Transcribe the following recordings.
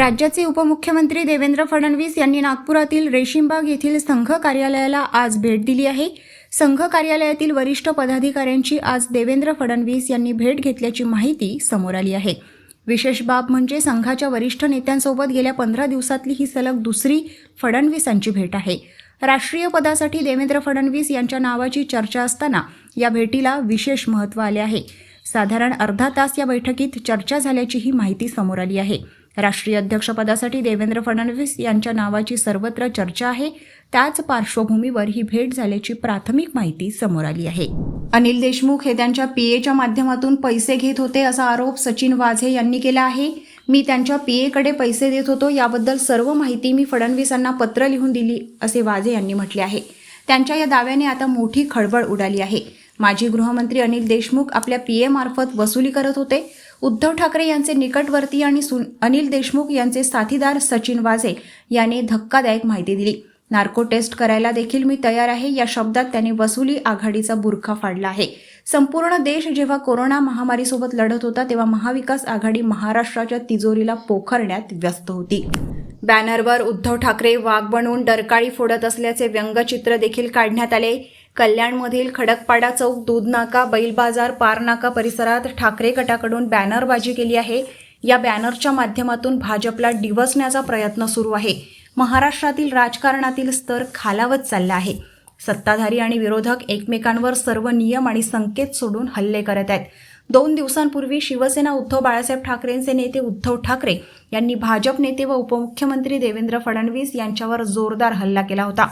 राज्याचे उपमुख्यमंत्री देवेंद्र फडणवीस यांनी नागपुरातील रेशीमबाग येथील संघ कार्यालयाला आज भेट दिली आहे. संघ कार्यालयातील वरिष्ठ पदाधिकाऱ्यांची आज देवेंद्र फडणवीस यांनी भेट घेतल्याची माहिती समोर आली आहे. विशेष बाब म्हणजे संघाच्या वरिष्ठ नेत्यांसोबत गेल्या 15 दिवसातली ही सलग दुसरी फडणवीसांची भेट आहे. राष्ट्रीय पदासाठी देवेंद्र फडणवीस यांच्या नावाची चर्चा असताना या भेटीला विशेष महत्त्व आले आहे. साधारण अर्धा तास या बैठकीत चर्चा झाल्याचीही माहिती समोर आली आहे. राष्ट्रीय अध्यक्षपदासाठी देवेंद्र फडणवीस यांच्या नावाची सर्वत्र चर्चा आहे. त्याच पार्श्वभूमीवर ही भेट झाल्याची प्राथमिक माहिती समोर आली आहे. अनिल देशमुख हे त्यांच्या पीएच्या माध्यमातून पैसे घेत होते असा आरोप सचिन वाझे यांनी केला आहे. मी त्यांच्या पीएकडे पैसे देत होतो याबद्दल सर्व माहिती मी फडणवीसांना पत्र लिहून दिली असे वाझे यांनी म्हटले आहे. त्यांच्या या दाव्याने आता मोठी खळबळ उडाली आहे. माजी गृहमंत्री अनिल देशमुख आपल्या पीएमार्फत वसुली करत होते. उद्धव ठाकरे यांचे निकटवर्ती आणि अनिल देशमुख यांचे साथीदार सचिन वाझे यांनी धक्कादायक माहिती दिली. नार्को टेस्ट करायला देखील मी तयार आहे या शब्दात त्यांनी वसुली आघाडीचा बुरखा फाडला आहे. संपूर्ण देश जेव्हा कोरोना महामारीसोबत लढत होता तेव्हा महाविकास आघाडी महाराष्ट्राच्या तिजोरीला पोखरण्यात व्यस्त होती. बॅनरवर उद्धव ठाकरे वाघ बनवून डरकाळी फोडत असल्याचे व्यंगचित्र देखील काढण्यात आले. कल्याणमधील खडकपाडा चौक, दूधनाका, बैलबाजार, पारनाका परिसरात ठाकरे गटाकडून बॅनरबाजी केली आहे. या बॅनरच्या माध्यमातून भाजपला डिवचण्याचा प्रयत्न सुरू आहे. महाराष्ट्रातील राजकारणातील स्तर खालावत चालला आहे. सत्ताधारी आणि विरोधक एकमेकांवर सर्व नियम आणि संकेत सोडून हल्ले करत आहेत. 2 दिवसांपूर्वी शिवसेना उद्धव बाळासाहेब ठाकरेंचे नेते उद्धव ठाकरे यांनी भाजप नेते व उपमुख्यमंत्री देवेंद्र फडणवीस यांच्यावर जोरदार हल्ला केला होता.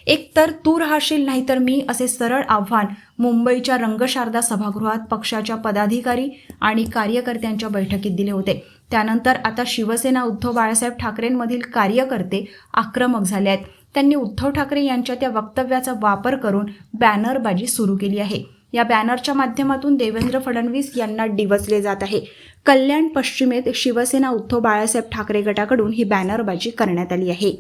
एक तर तू राहशील नाहीतर मी असे सरळ आव्हान मुंबईच्या रंगशारदा सभागृहात पक्षाच्या पदाधिकारी आणि कार्यकर्त्यांच्या बैठकीत दिले होते. त्यानंतर आता शिवसेना उद्धव बाळासाहेब ठाकरेंमधील कार्यकर्ते आक्रमक झाले आहेत. त्यांनी उद्धव ठाकरे यांच्या त्या वक्तव्याचा वापर करून बॅनरबाजी सुरू केली आहे. या बॅनरच्या माध्यमातून देवेंद्र फडणवीस यांना डिवचले जात आहे. कल्याण पश्चिमेत शिवसेना उद्धव बाळासाहेब ठाकरे गटाकडून ही बॅनरबाजी करण्यात आली आहे.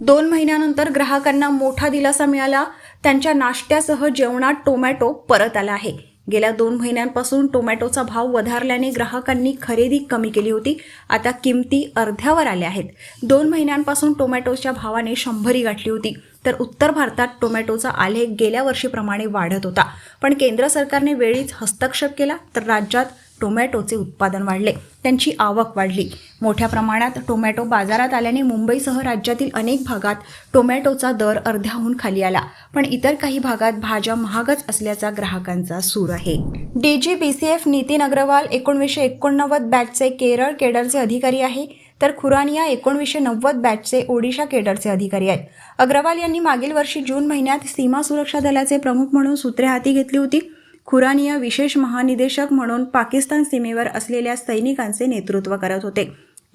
2 महिन्यानंतर ग्राहकांना मोठा दिलासा मिळाला. त्यांच्या नाश्त्यासह जेवणात टोमॅटो परत आला आहे. गेल्या 2 महिन्यांपासून टोमॅटोचा भाव वधारल्याने ग्राहकांनी खरेदी कमी केली होती. आता किमती अर्ध्यावर आल्या आहेत. 2 महिन्यांपासून टोमॅटोच्या भावाने 100 गाठली होती. तर उत्तर भारतात टोमॅटोचा आलेख गेल्या वर्षीप्रमाणे वाढत होता. पण केंद्र सरकारने वेळीच हस्तक्षेप केला तर राज्यात टोमॅटोचे उत्पादन वाढले, त्यांची आवक वाढली. मोठ्या प्रमाणात टोमॅटो बाजारात आल्याने मुंबईसह राज्यातील अनेक भागात टोमॅटोचा दर अर्ध्याहून खाली आला. पण इतर काही भागात भाज्या महागच असल्याचा ग्राहकांचा सूर आहे. DGBCF नितीन अग्रवाल 1989 बॅचचे केरळ केडरचे अधिकारी आहे, तर खुरानिया 1990 बॅचचे ओडिशा केडरचे अधिकारी आहेत. अग्रवाल यांनी मागील वर्षी जून महिन्यात सीमा सुरक्षा दलाचे प्रमुख म्हणून सूत्रे हाती घेतली होती. खुरानिया विशेष महानिदेशक म्हणून पाकिस्तान सीमेवर असलेल्या सैनिकांचे नेतृत्व करत होते.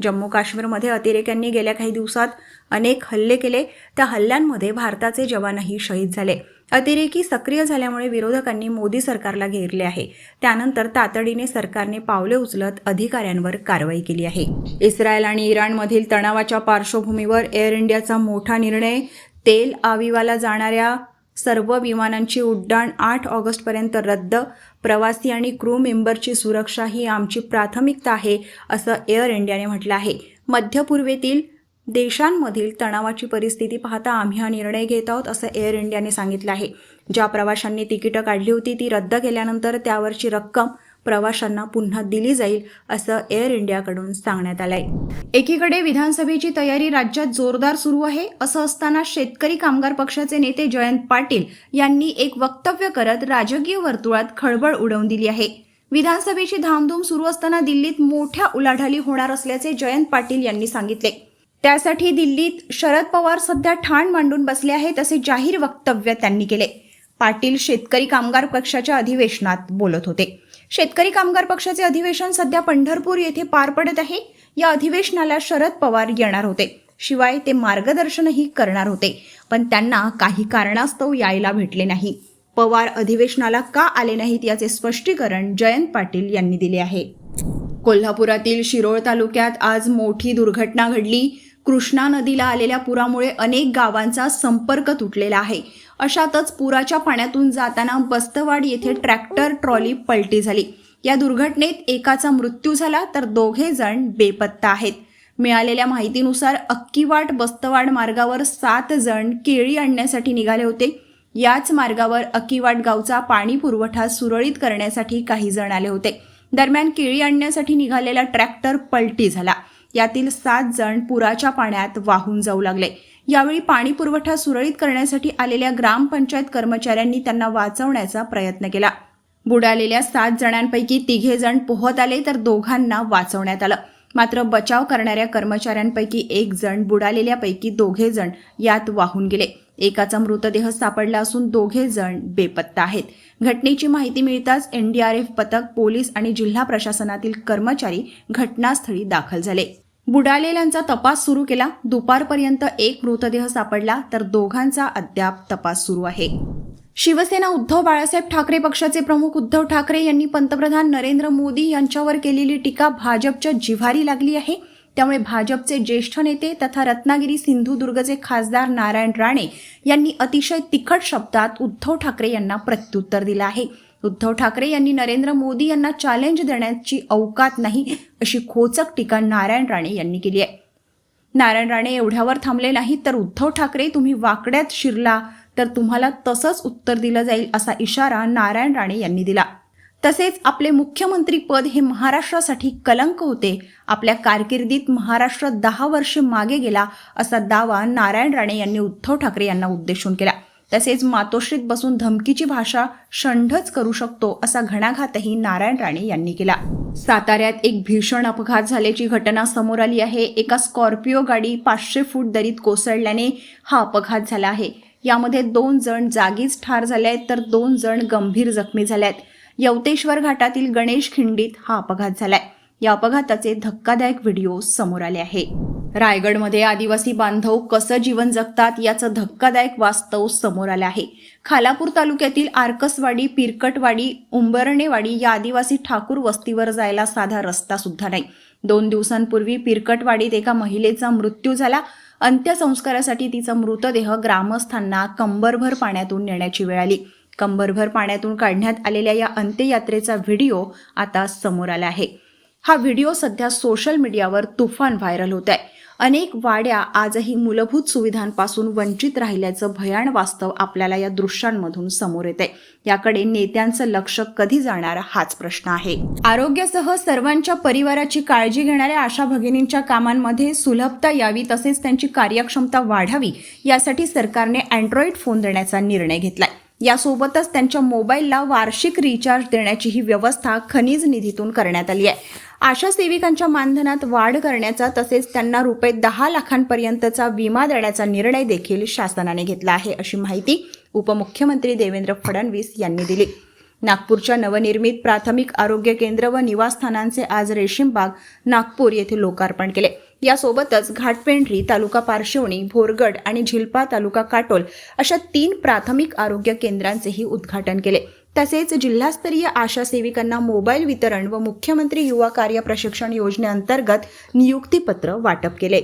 जम्मू काश्मीरमध्ये अतिरेक्यांनी गेल्या काही दिवसात अनेक हल्ले केले. त्या हल्ल्यांमध्ये भारताचे जवानही शहीद झाले. अतिरेकी सक्रिय झाल्यामुळे विरोधकांनी मोदी सरकारला घेरले आहे. त्यानंतर तातडीने सरकारने पावले उचलत अधिकाऱ्यांवर कारवाई केली आहे. इस्रायल आणि इराणमधील तणावाच्या पार्श्वभूमीवर एअर इंडियाचा मोठा निर्णय. तेल आविवाला जाणाऱ्या सर्व विमानांची उड्डाण 8 ऑगस्टपर्यंत रद्द. प्रवासी आणि क्रू मेंबरची सुरक्षा ही आमची प्राथमिकता आहे असं एअर इंडियाने म्हटलं आहे. मध्य पूर्वेतील देशांमधील तणावाची परिस्थिती पाहता आम्ही हा निर्णय घेत आहोत असं एअर इंडियाने सांगितलं आहे. ज्या प्रवाशांनी तिकीटं काढली होती ती रद्द केल्यानंतर त्यावरची रक्कम प्रवाशांना पुन्हा दिली जाईल असं एअर इंडियाकडून सांगण्यात आलंय. एकीकडे विधानसभेची तयारी राज्यात जोरदार सुरू आहे. असं असताना शेतकरी कामगार पक्षाचे नेते जयंत पाटील यांनी एक वक्तव्य करत राजकीय वर्तुळात खळबळ उडवून दिली आहे. विधानसभेची धामधूम सुरू असताना दिल्लीत मोठ्या उलाढाली होणार असल्याचे जयंत पाटील यांनी सांगितले. त्यासाठी दिल्लीत शरद पवार सध्या ठाण मांडून बसले आहेत असे जाहीर वक्तव्य त्यांनी केले. पाटील शेतकरी कामगार पक्षाच्या अधिवेशनात बोलत होते. शेतकरी कामगार पक्षाचे अधिवेशन सध्या पंढरपूर येथे पार पडत आहे. या अधिवेशनाला शरद पवार येणार होते. शिवाय ते मार्गदर्शनही करणार होते. पण त्यांना काही कारणास्तव यायला भेटले नाही. पवार अधिवेशनाला का आले नाहीत याचे स्पष्टीकरण जयंत पाटील यांनी दिले आहे. कोल्हापुरातील शिरोळ तालुक्यात आज मोठी दुर्घटना घडली. कृष्णा नदीला आलेल्या पुरामुळे अनेक गावांचा संपर्क तुटलेला आहे. अशातच पुराच्या पाण्यातून जाताना बस्तवाड येथे ट्रॅक्टर ट्रॉली पलटी झाली. या दुर्घटनेत एकाचा मृत्यू झाला तर 2 जण बेपत्ता आहेत. मिळालेल्या माहितीनुसार अक्कीवाट बस्तवाड मार्गावर 7 जण केळी आणण्यासाठी निघाले होते. याच मार्गावर अक्कीवाट गावचा पाणी पुरवठा सुरळीत करण्यासाठी काही जण आले होते. दरम्यान केळी आणण्यासाठी निघालेला ट्रॅक्टर पलटी झाला. यातील 7 जण पुराच्या पाण्यात वाहून जाऊ लागले. यावेळी पाणी पुरवठा सुरळीत करण्यासाठी आलेल्या ग्रामपंचायत कर्मचाऱ्यांनी त्यांना वाचवण्याचा प्रयत्न केला. बुडालेल्या 7 जणांपैकी 3 जण पोहत आले तर 2 वाचवण्यात आलं. मात्र बचाव करणाऱ्या कर्मचाऱ्यांपैकी 1 जण बुडालेल्यापैकी 2 जण यात वाहून गेले. एकाचा मृतदेह सापडला असून 2 जण बेपत्ता आहेत. घटनेची माहिती मिळताच NDRF पथक, पोलीस आणि जिल्हा प्रशासनातील कर्मचारी घटनास्थळी दाखल झाले. बुडालेल्यांचा तपास सुरू केला. दुपारपर्यंत 1 मृतदेह सापडला तर 2 अद्याप तपास सुरू आहे. शिवसेना उद्धव बाळासाहेब ठाकरे पक्षाचे प्रमुख उद्धव ठाकरे यांनी पंतप्रधान नरेंद्र मोदी यांच्यावर केलेली टीका भाजपच्या जिव्हारी लागली आहे. त्यामुळे भाजपचे ज्येष्ठ नेते तथा रत्नागिरी सिंधुदुर्गचे खासदार नारायण राणे यांनी अतिशय तिखट शब्दात उद्धव ठाकरे यांना प्रत्युत्तर दिलं आहे. उद्धव ठाकरे यांनी नरेंद्र मोदी यांना चॅलेंज देण्याची अवकात नाही अशी खोचक टीका नारायण राणे यांनी केली आहे. नारायण राणे एवढ्यावर थांबले नाही तर उद्धव ठाकरे तुम्ही वाकड्यात शिरला तर तुम्हाला तसंच उत्तर दिलं जाईल असा इशारा नारायण राणे यांनी दिला. तसेच आपले मुख्यमंत्री पद हे महाराष्ट्रासाठी कलंक होते. आपल्या कारकिर्दीत महाराष्ट्र 10 वर्षे मागे गेला असा दावा नारायण राणे यांनी उद्धव ठाकरे यांना उद्देशून केला. तसेच मातोश्रीत बसून धमकीची भाषा षंढच करू शकतो असा घणाघातही नारायण राणे यांनी केला. साताऱ्यात एक भीषण अपघात झाल्याची घटना समोर आली आहे. एका स्कॉर्पिओ गाडी 500 फूट दरीत कोसळल्याने हा अपघात झाला आहे. यामध्ये 2 जण जागीच ठार झाले आहेत तर 2 जण गंभीर जखमी झाले आहेत. यवतेश्वर घाटातील गणेश खिंडीत हा अपघात झालाय. या अपघाताचे धक्कादायक व्हिडिओ समोर आले आहे. रायगडमध्ये आदिवासी बांधव कसं जीवन जगतात याचं धक्कादायक वास्तव समोर आलं आहे. खालापूर तालुक्यातील आरकसवाडी, पिरकटवाडी, उंबरणेवाडी या आदिवासी ठाकूर वस्तीवर जायला साधा रस्ता सुद्धा नाही. 2 दिवसांपूर्वी पिरकटवाडीत एका महिलेचा मृत्यू झाला. अंत्यसंस्कारासाठी तिचा मृतदेह ग्रामस्थांना कंबरभर पाण्यातून नेण्याची वेळ आली. कंबरभर पाण्यातून काढण्यात आलेल्या या अंत्ययात्रेचा व्हिडिओ आता समोर आला आहे. हा व्हिडिओ सध्या सोशल मीडियावर तुफान व्हायरल होत आहे. अनेक वाड्या आजही मूलभूत सुविधांपासून वंचित राहिल्याचं भयान वास्तव आपल्याला या दृश्यांमधून समोर येते. याकडे नेत्यांचं लक्ष कधी जाणार हाच प्रश्न आहे. आरोग्यासह सर्वांच्या परिवाराची काळजी घेणाऱ्या आशा भगिनींच्या कामांमध्ये सुलभता यावी तसेच त्यांची कार्यक्षमता वाढावी यासाठी सरकारने अँड्रॉइड फोन देण्याचा निर्णय घेतलाय. यासोबतच त्यांच्या मोबाईलला वार्षिक रिचार्ज देण्याची ही व्यवस्था खनिज निधीतून करण्यात आली आहे. आशा सेविकांच्या मानधनात वाढ करण्याचा तसेच त्यांना रुपये 10 लाखांपर्यंतचा विमा देण्याचा निर्णय देखील शासनाने घेतला आहे अशी माहिती उपमुख्यमंत्री देवेंद्र फडणवीस यांनी दिली. नागपूरच्या नवनिर्मित प्राथमिक आरोग्य केंद्र व निवासस्थानांचे आज रेशीमबाग, नागपूर येथे लोकार्पण केले. यासोबतच घाटपेंढरी, तालुका पारशिवनी, भोरगड आणि झिलपा, तालुका काटोल अशा 3 प्राथमिक आरोग्य केंद्रांचेही उद्घाटन केले. तसेच जिल्हास्तरीय आशा सेविकांना मोबाईल वितरण व मुख्यमंत्री युवा कार्य प्रशिक्षण योजनेअंतर्गत नियुक्तीपत्र वाटप केले.